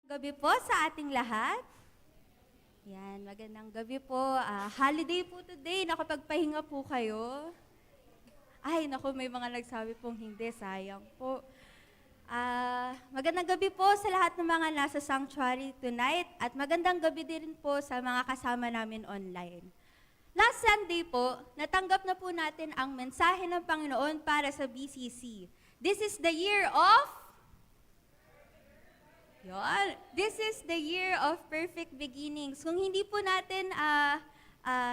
Gabi po sa ating lahat. Yan, magandang gabi po. Holiday po today. Nakapagpahinga po kayo. Ay, naku, may mga nagsabi pong hindi. Sayang po. Magandang gabi po sa lahat ng mga nasa sanctuary tonight. At magandang gabi din po sa mga kasama namin online. Last Sunday po, natanggap na po natin ang mensahe ng Panginoon para sa BCC. This is the year of... Yun. This is the year of perfect beginnings. Kung hindi po natin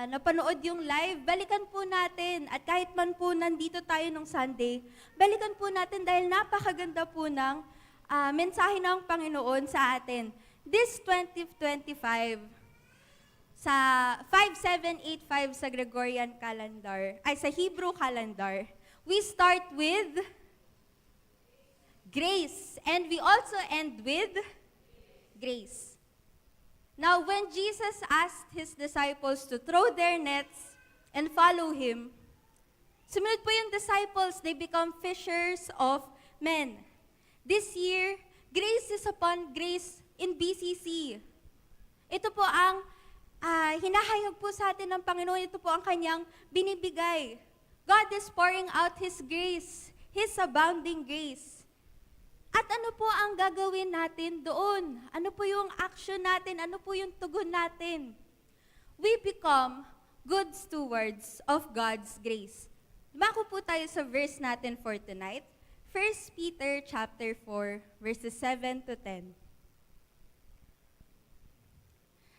napanood yung live, balikan po natin. At kahit man po nandito tayo nung Sunday, balikan po natin dahil napakaganda po ng mensahe ng Panginoon sa atin. This 2025, sa 5785 sa Gregorian calendar, ay sa Hebrew calendar, we start with grace. And we also end with grace. Now, when Jesus asked His disciples to throw their nets and follow Him, sumunod po yung disciples, they become fishers of men. This year, grace is upon grace in BCC. Ito po ang hinahayag po sa atin ng Panginoon. Ito po ang Kanyang binibigay. God is pouring out His grace, His abounding grace. At ano po ang gagawin natin doon? Ano po yung action natin? Ano po yung tugon natin? We become good stewards of God's grace. Dumako po tayo sa verse natin for tonight. 1 Peter chapter 4, verses 7 to 10.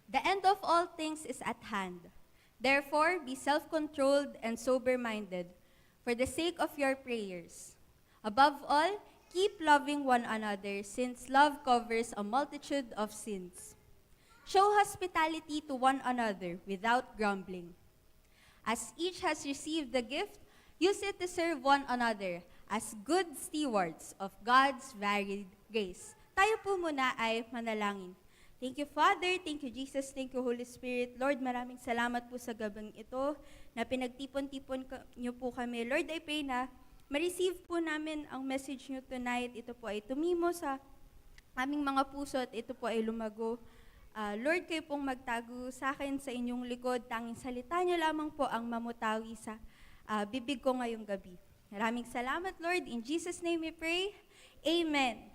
The end of all things is at hand. Therefore, be self-controlled and sober-minded for the sake of your prayers. Above all, keep loving one another, since love covers a multitude of sins. Show hospitality to one another without grumbling. As each has received the gift, use it to serve one another as good stewards of God's varied grace. Tayo po muna ay manalangin. Thank you, Father. Thank you, Jesus. Thank you, Holy Spirit. Lord, maraming salamat po sa gabing ito na pinagtipon-tipon niyo po kami. Lord, I pray na ma-receive po namin ang message nyo tonight. Ito po ay tumimo sa aming mga puso at ito po ay lumago. Lord, kayo pong magtago sa akin sa inyong likod. Tanging salita nyo lamang po ang mamutawi sa bibig ko ngayong gabi. Maraming salamat, Lord. In Jesus' name we pray. Amen.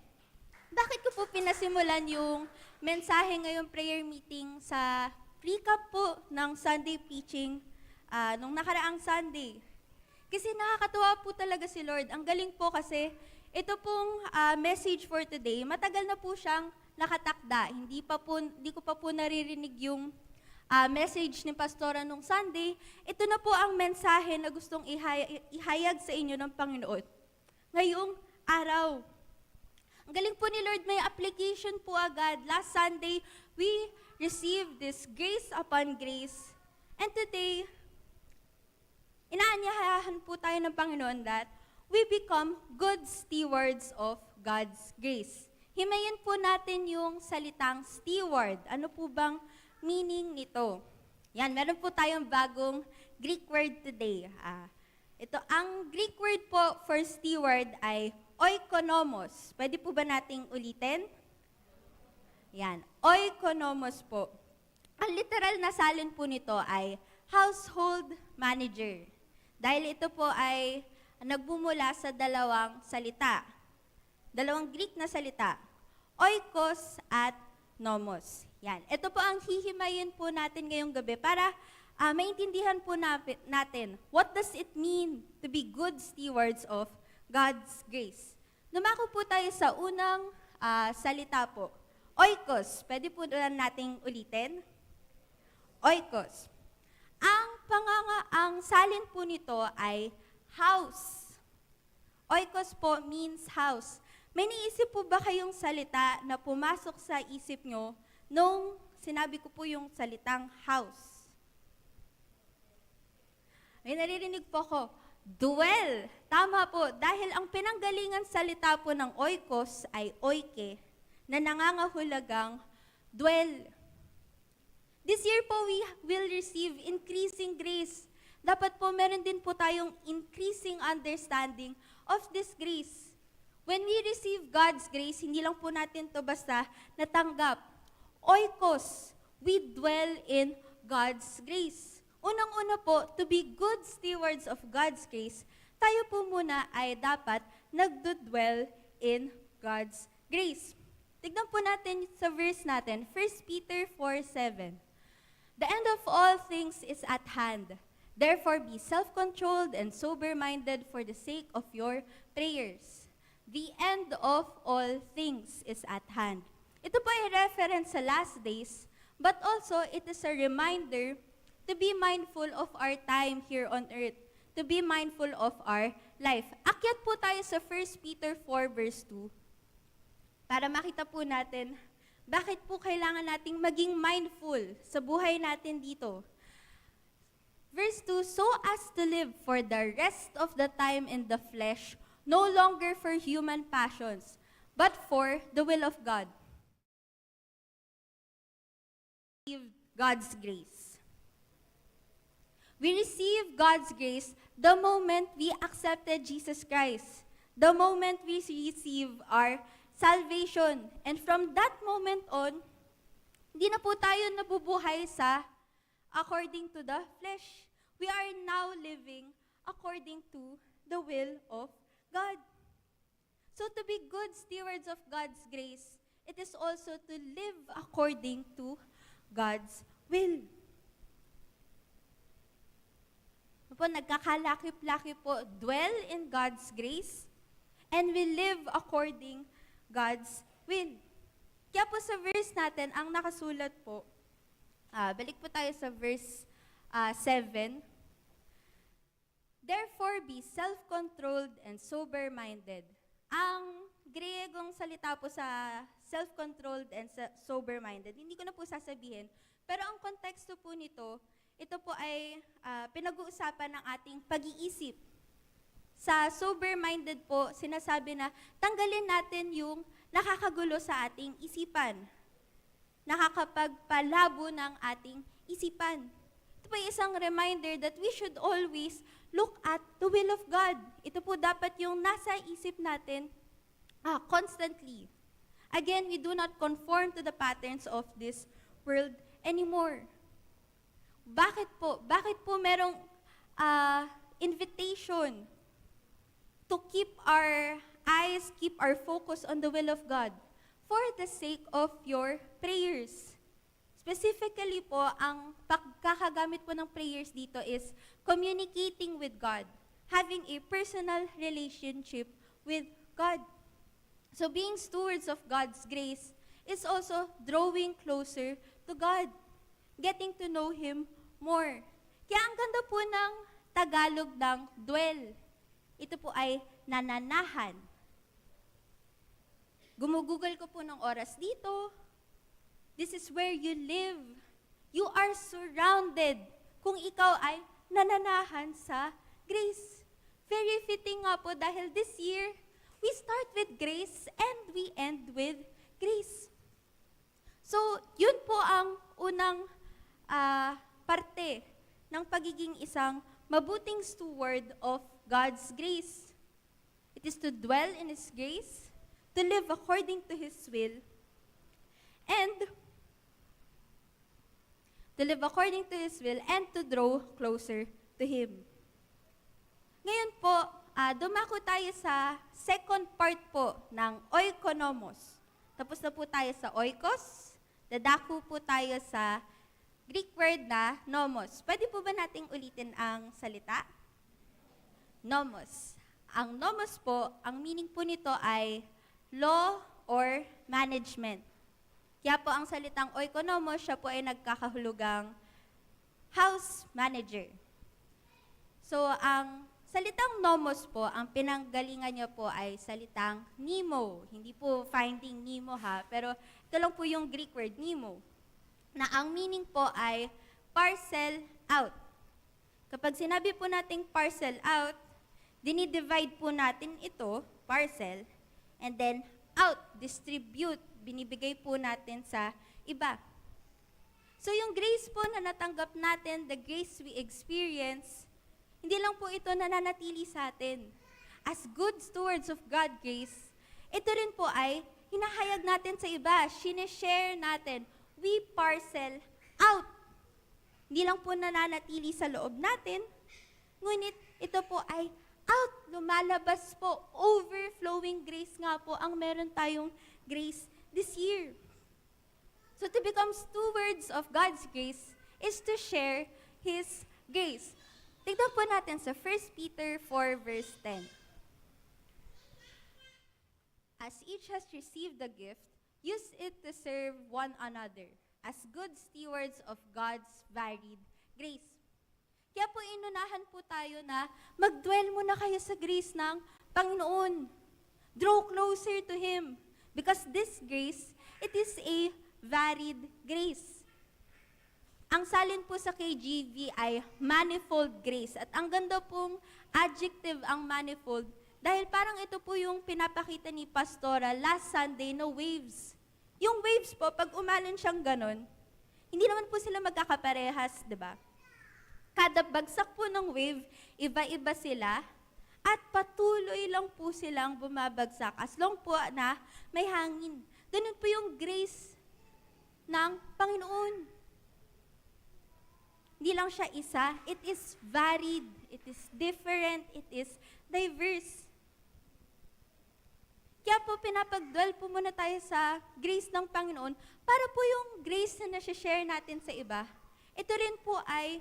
Bakit ko po pinasimulan yung mensahe ngayong prayer meeting sa recap po ng Sunday preaching nung nakaraang Sunday? Kasi nakakatuwa po talaga si Lord. Ang galing po kasi ito pong message for today, matagal na po siyang nakatakda. Hindi ko pa po naririnig yung message ni Pastora nung Sunday. Ito na po ang mensahe na gustong ihayag sa inyo ng Panginoon ngayong araw. Ang galing po ni Lord, may application po agad. Last Sunday, we received this grace upon grace. And today, inaanyayahan po tayo ng Panginoon that we become good stewards of God's grace. Himayin po natin yung salitang steward. Ano po bang meaning nito? Yan, meron po tayong bagong Greek word today. Ang Greek word po for steward ay oikonomos. Pwede po ba nating ulitin? Yan, oikonomos po. Ang literal na salin po nito ay household manager. Dahil ito po ay nagbumula sa dalawang salita. Dalawang Greek na salita. Oikos at nomos. Yan. Ito po ang hihimayin po natin ngayong gabi para maintindihan po natin what does it mean to be good stewards of God's grace. Dumako po tayo sa unang salita po. Oikos. Pwede po nating ulitin? Oikos. Ang salin po nito ay house. Oikos po means house. May naisip po ba kayong salita na pumasok sa isip nyo nung sinabi ko po yung salitang house? May naririnig po ko, dwell. Tama po, dahil ang pinanggalingan salita po ng oikos ay oike, na nangangahulugang dwell. This year po, we will receive increasing grace. Dapat po meron din po tayong increasing understanding of this grace. When we receive God's grace, hindi lang po natin to basta natanggap. Oikos, we dwell in God's grace. Unang-una po, to be good stewards of God's grace, tayo po muna ay dapat nagdudwell in God's grace. Tignan po natin sa verse natin, 1 Peter 4:7. The end of all things is at hand. Therefore, be self-controlled and sober-minded for the sake of your prayers. The end of all things is at hand. Ito po ay reference sa last days, but also it is a reminder to be mindful of our time here on earth, to be mindful of our life. Akyat po tayo sa 1 Peter 4 verse 2 para makita po natin bakit po kailangan nating maging mindful sa buhay natin dito. Verse 2, so as to live for the rest of the time in the flesh, no longer for human passions, but for the will of God. God's grace. We receive God's grace the moment we accepted Jesus Christ, the moment we receive our salvation. And from that moment on, hindi na po tayo nabubuhay sa according to the flesh. We are now living according to the will of God. So to be good stewards of God's grace, it is also to live according to God's will. Po, nagkakalakip-lakip po, dwell in God's grace, and we live according God's will. Kaya po sa verse natin, ang nakasulat po, balik po tayo sa verse 7. Therefore, be self-controlled and sober-minded. Ang Griegong salita po sa self-controlled and sober-minded, hindi ko na po sasabihin, pero ang konteksto po nito, ito po ay pinag-uusapan ng ating pag-iisip. Sa sober-minded po, sinasabi na tanggalin natin yung nakakagulo sa ating isipan, nakakapagpalabo ng ating isipan. Ito po ay isang reminder that we should always look at the will of God. Ito po dapat yung nasa isip natin constantly. Again, we do not conform to the patterns of this world anymore. Bakit po? Bakit po merong invitation to keep our eyes, keep our focus on the will of God for the sake of your prayers? Specifically po, ang pagkakagamit po ng prayers dito is communicating with God, having a personal relationship with God. So being stewards of God's grace is also drawing closer to God, getting to know Him more. Kaya ang ganda po ng Tagalog ng dwell. Ito po ay nananahan. Gumugugol ko po ng oras dito. This is where you live. You are surrounded kung ikaw ay nananahan sa grace. Very fitting nga po dahil this year, we start with grace and we end with grace. So, yun po ang unang parte ng pagiging isang mabuting steward of God's grace. It is to dwell in His grace, to live according to His will, and to draw closer to Him. Ngayon po, dumako tayo sa second part po ng oikonomos. Tapos na po tayo sa oikos, dadako po tayo sa Greek word na nomos. Pwede po ba nating ulitin ang salita? Nomos. Ang nomos po, ang meaning po nito ay law or management. Kaya po ang salitang oikonomos, siya po ay nagkakahulugang house manager. So, ang salitang nomos po, ang pinanggalingan niya po ay salitang Nemo. Hindi po finding Nemo ha, pero ito lang po yung Greek word, Nemo, na ang meaning po ay parcel out. Kapag sinabi po nating parcel out, dinidivide po natin ito, parcel, and then out, distribute, binibigay po natin sa iba. So yung grace po na natanggap natin, the grace we experience, hindi lang po ito nananatili sa atin. As good stewards of God's grace, ito rin po ay hinahayag natin sa iba, sinishare natin, we parcel out. Hindi lang po nananatili sa loob natin, ngunit ito po ay out, lumalabas po, overflowing grace nga po ang meron tayong grace this year. So to become stewards of God's grace is to share His grace. Tignan po natin sa 1 Peter 4 verse 10. As each has received the gift, use it to serve one another as good stewards of God's varied grace. Kaya po inunahan po tayo na mag-dwell muna kayo sa grace ng Panginoon. Draw closer to Him. Because this grace, it is a varied grace. Ang salin po sa KJV ay manifold grace. At ang ganda pong adjective ang manifold dahil parang ito po yung pinapakita ni Pastora last Sunday na waves. Yung waves po, pag umalon siyang ganon, hindi naman po sila magkakaparehas, di ba? Kada bagsak po ng wave, iba-iba sila, at patuloy lang po silang bumabagsak as long po na may hangin. Ganun po yung grace ng Panginoon. Hindi lang siya isa, it is varied, it is different, it is diverse. Kaya po pinapag-dwell po muna tayo sa grace ng Panginoon para po yung grace na nasi-share natin sa iba. Ito rin po ay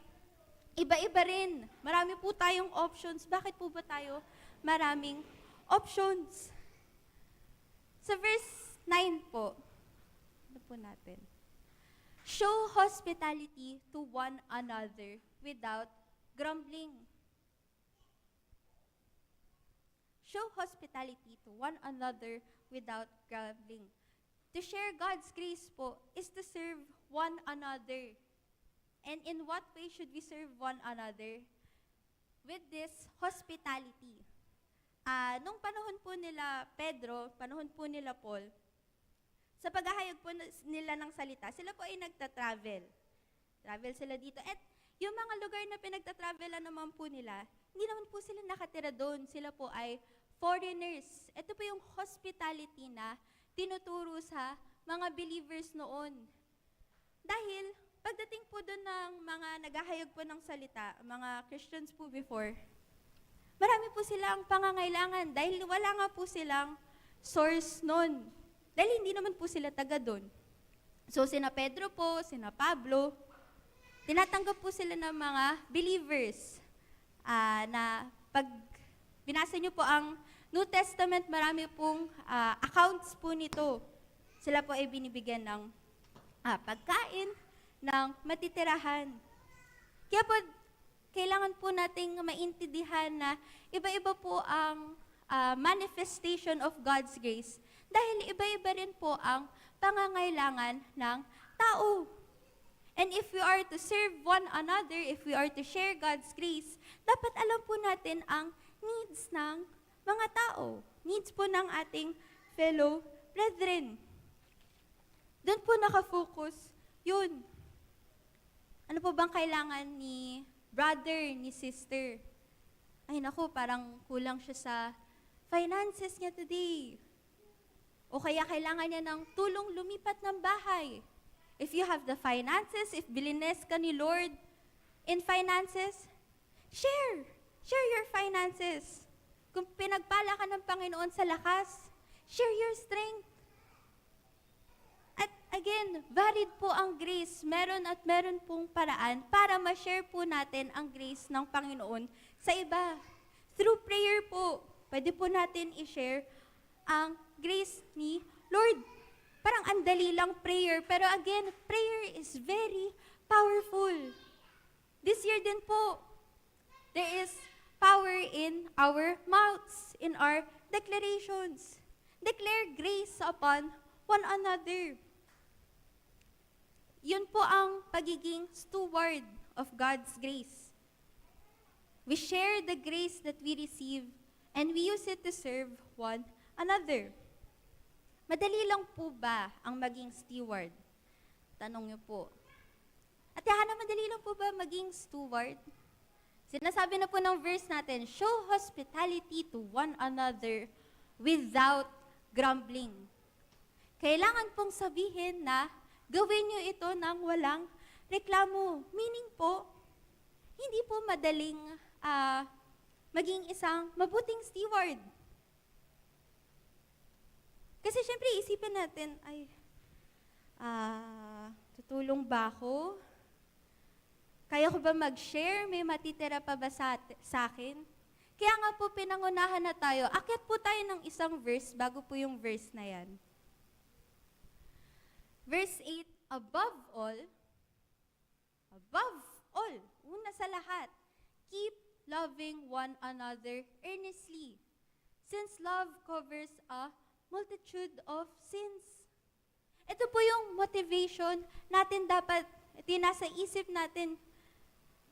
iba-iba rin. Marami po tayong options. Bakit po ba tayo maraming options? Sa verse 9 po, ano po natin? Show hospitality to one another without grumbling. Show hospitality to one another without grumbling. To share God's grace po is to serve one another. And in what way should we serve one another? With this hospitality. Nung panahon po nila Pedro, panahon po nila Paul, sa paghahayag po nila ng salita, sila po ay nagta-travel. Travel sila dito. At yung mga lugar na pinagta-travelan naman po nila, hindi naman po sila nakatira doon. Sila po ay foreigners. Ito po yung hospitality na tinuturo sa mga believers noon. Dahil pagdating po doon ng mga naghahayag po ng salita, mga Christians po before, marami po silang pangangailangan dahil wala nga po silang source noon. Dahil hindi naman po sila taga doon. So sina Pedro po, sina Pablo, tinatanggap po sila ng mga believers na pag binasa niyo po ang New Testament, marami pong accounts po nito. Sila po ay binibigyan ng pagkain, ng matitirahan. Kaya po, kailangan po nating maintindihan na iba-iba po ang manifestation of God's grace dahil iba-iba rin po ang pangangailangan ng tao. And if we are to serve one another, if we are to share God's grace, dapat alam po natin ang needs ng mga tao. Needs po ng ating fellow brethren. Doon po nakafocus yun. Ano po bang kailangan ni brother, ni sister? Ay naku, parang kulang siya sa finances niya today. O kaya kailangan niya ng tulong lumipat ng bahay. If you have the finances, if bilines ka ni Lord in finances, share. Share your finances. Kung pinagpala ka ng Panginoon sa lakas, share your strength. At again, varied po ang grace. Meron at meron pong paraan para ma-share po natin ang grace ng Panginoon sa iba. Through prayer po, pwede po natin i-share ang grace ni Lord. Parang andali lang prayer, pero again, prayer is very powerful. This year din po, there is power in our mouths, in our declarations. Declare grace upon one another. Yun po ang pagiging steward of God's grace. We share the grace that we receive and we use it to serve one another. Madali lang po ba ang maging steward? Tanong niyo po. At Hana, madali lang po ba maging steward? Sinasabi na po ng verse natin, show hospitality to one another without grumbling. Kailangan pong sabihin na gawin nyo ito ng walang reklamo. Meaning po, hindi po madaling maging isang mabuting steward. Kasi syempre, isipin natin, tutulong ba ako? Kaya ko ba mag-share? May matitira pa ba sa akin? Kaya nga po, pinangunahan na tayo. Akyat po tayo ng isang verse bago po yung verse na yan. Verse 8, above all, una sa lahat, keep loving one another earnestly, since love covers a multitude of sins. Ito po yung motivation natin dapat, ito yung nasa isip natin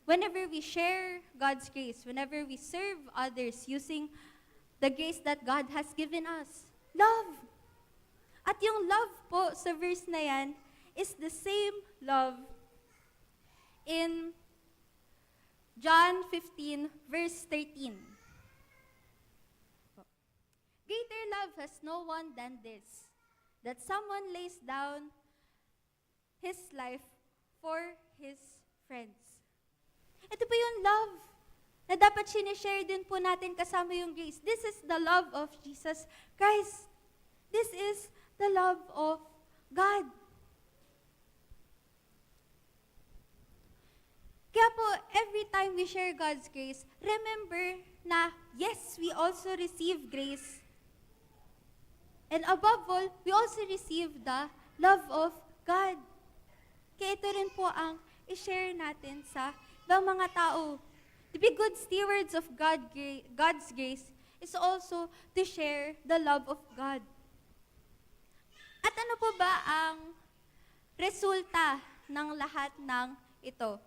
whenever we share God's grace, whenever we serve others using the grace that God has given us. Love. At yung love po sa verse na yan is the same love in John 15, verse 13. Greater love has no one than this, that someone lays down his life for his friends. Ito po yung love na dapat sinishare din po natin kasama yung grace. This is the love of Jesus Christ. This is the love of God. Kaya po, every time we share God's grace, remember na, yes, we also receive grace. And above all, we also receive the love of God. Kaya ito rin po ang i-share natin sa ibang mga tao. To be good stewards of God's grace is also to share the love of God. At ano po ba ang resulta ng lahat ng ito?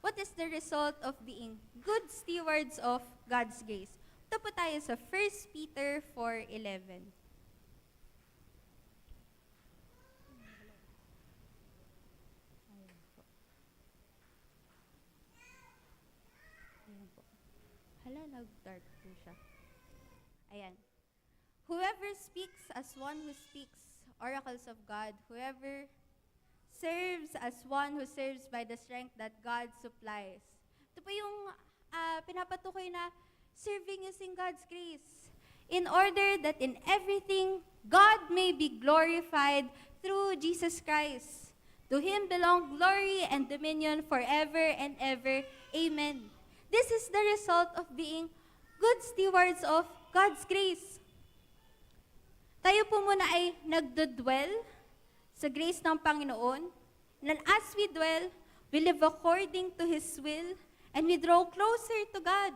What is the result of being good stewards of God's grace? Ito po tayo sa 1 Peter 4:11. Hala, nag-dark po siya. Ayan. Whoever speaks as one who speaks oracles of God, whoever serves as one who serves by the strength that God supplies. Ito po yung pinapatukoy na serving using God's grace, in order that in everything God may be glorified through Jesus Christ. To Him belong glory and dominion forever and ever. Amen. This is the result of being good stewards of God's grace. Tayo po muna ay nagdodwell sa grace ng Panginoon. And as we dwell, we live according to His will, and we draw closer to God.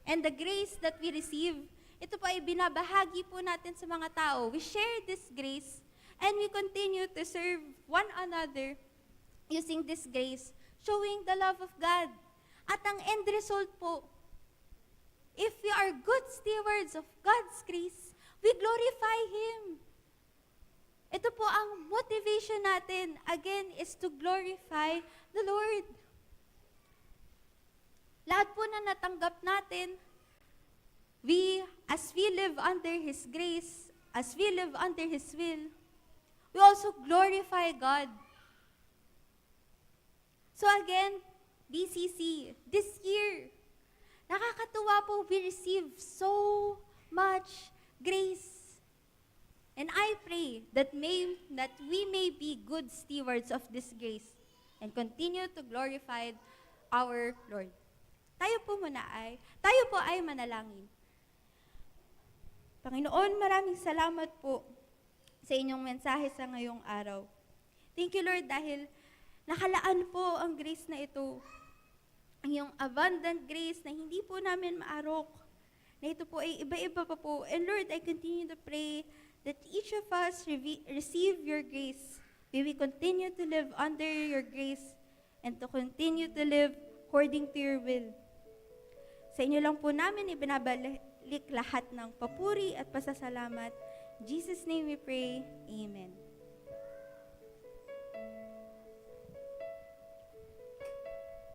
And the grace that we receive, ito po ay binabahagi po natin sa mga tao. We share this grace, and we continue to serve one another using this grace, showing the love of God. At ang end result po, if we are good stewards of God's grace, we glorify Him. Ito po ang motivation natin, again, is to glorify the Lord. Lahat po na natanggap natin, as we live under His grace, as we live under His will, we also glorify God. So again, BCC, this year, nakakatuwa po, we receive so much grace. And I pray that we may be good stewards of this grace and continue to glorify our Lord. Tayo po ay manalangin. Panginoon, maraming salamat po sa inyong mensahe sa ngayong araw. Thank you, Lord, dahil nakalaan po ang grace na ito. Ang iyong abundant grace na hindi po namin maarok. Na ito po ay iba-iba pa po. And Lord, I continue to pray that each of us receive your grace. May we continue to live under your grace and to continue to live according to your will. Sa inyo lang po namin ibinabalik lahat ng papuri at pasasalamat. In Jesus' name we pray. Amen.